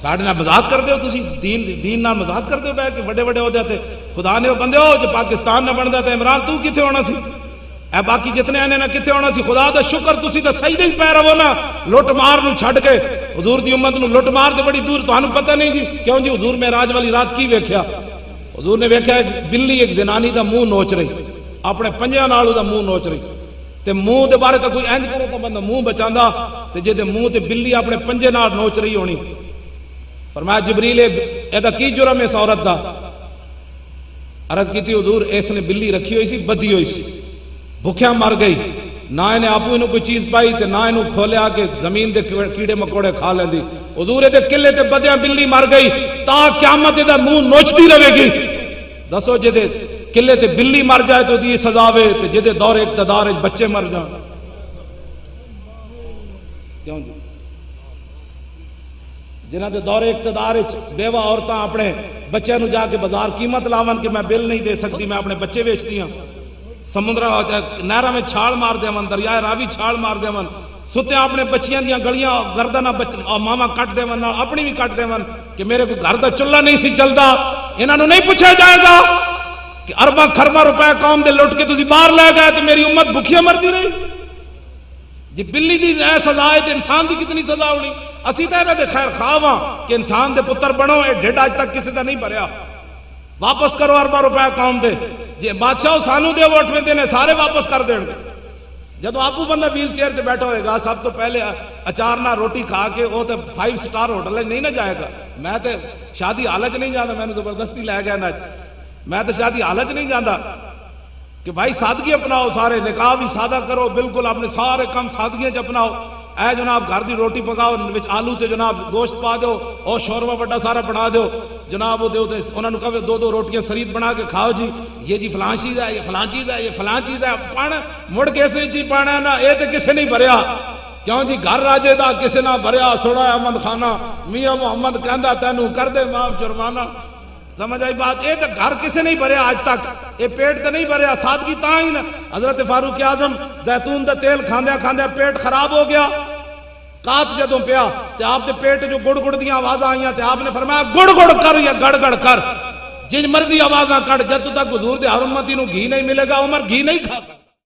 ساڈے نال مذاق کردے ہو تسی، دین نال مذاق کردے ہو بہ کے وڈے وڈے عہدے تے. خدا نے بندے ہو جو پاکستان نہ بندا تے عمران تو کتے ہونا سی؟ اے باقی جتنے آنے نہ کتے ہونا سی؟ خدا دا شکر تسی تے سجدے ہی پے رہو نا. لٹ مار نو چھڈ کے حضور دی امت نو لٹ مار تے بڑی دور. تانوں پتہ نہیں جی کیوں جی حضور معراج والی رات کی ویکھیا؟ حضور نے ویکھیا ایک بلی ایک زنانی دا منہ نوچ رہی، اپنے پنجیاں نال دا منہ نوچ رہی. تے منہ دے بارے تے کوئی انج کرے تے بندہ منہ بچاندا، تے جے دے منہ تے بلی اپنے پنجے نال نوچ رہی ہونی. فرمایا جبریل ایدا کی جرم ہے اس عورت دا؟ عرض کی تھی حضور اس نے بلی رکھی ہوئی سی، بدھی ہوئی سی، بھوکھیا مر گئی، نہ انہیں آپو انہوں کوئی چیز پائی تے نہ انہوں کھولیا کہ زمین دے کیڑے مکوڑے کھا لیندی. حضور دے قلعے تے بدھیا بلی مر گئی، تا قیامت دا منہ نوچتی رہے گی. دسو جے دے قلعے تے بلی مر جائے تو دی سزا وے، تے جے دے دور اقتدار وچ بچے مر جان کیوں جی؟ جنہ دے دور اقتدار بیوہ عورتاں اپنے بچے نو جا کے بازار قیمت لاون کہ میں بل نہیں دے سکتی، میں اپنے بچے بیچتی ہوں. سمندر نہراں میں چھال مار دیون، دریائے راوی چھال مار دیون، ستیاں اپنے بچیاں دیاں گلیاں گردناں ماما کٹ دیون، اپنی بھی کٹ دیون کہ میرے کو گھر دا چولہا نہیں سی چلدا. انہاں نو نہیں پوچھا جائے گا کہ ارباں خرباں روپے قوم دے لٹ کے تسی باہر لے گئے تے میری امت بھکھیا مرتی رہی. جی بلی دی اے سزا ہے تے انسان دی کتنی سزا ہونی؟ اسی تے انہاں دے خیر خواہ ہاں کہ انسان دے پتر بنو. اے ڈھڈ اج تک کسی دا نہیں بھریا. واپس کرو ارباں روپے قوم دے. جی بادشاہ سانو دے ووٹ ویندے نے سارے واپس کر دین گے. جدو آپو بندہ ویل چیئر تے بیٹھا ہوئے گا سب تو پہلے اچار نہ روٹی کھا کے وہ تے 5 سٹار ہوٹل نہیں نہ جائے گا. میں تے شادی حالت نہیں جانا، میں نے زبردستی لے گیا نا. میں تے شادی حالت نہیں جانا کہ بھائی سادگی اپناؤ، سارے نکاح بھی سادہ کرو، بالکل اپنے سارے کام سادگیاں چ اپناؤ. اے جناب گھر دی روٹی پکاؤ، وچ آلو تے جناب گوشت پا دو، اور شوربہ بڑا سارا بنا دو جناب. وہ دے انہوں نے کہو 2 روٹیاں سرید بنا کے کھاؤ جی. یہ جی فلاں چیز ہے، یہ فلاں چیز ہے، یہ فلاں چیز ہے. پانا مڑ کیسے چیز پانا ہے نا، یہ تے کسے نہیں بھریا. کیوں جی گھر راجے دا کسے نہ بھریا. سونا احمد خانہ میاں محمد کہندا تینوں کر دے معاف جرمانہ. سمجھ آئی بات؟ یہ تو گھر کسے نہیں بھریا آج تک. یہ پیٹ تے نہیں بھریا. سادگی تاں ہی نا. حضرت فاروق اعظم زیتون دا تیل کھاندیا کھاندیا پیٹ خراب ہو گیا. کات جدوں پیا تے آپ دے پیٹ جو گڑ گڑ دیاں آوازاں آئیاں تے آپ نے فرمایا گڑ گڑ کر یا گڑ گڑ کر، جن مرضی آوازاں کر، جد تک حضور دے ہر امتی نو گھی نہیں ملے گا عمر گھی نہیں کھا سکتا.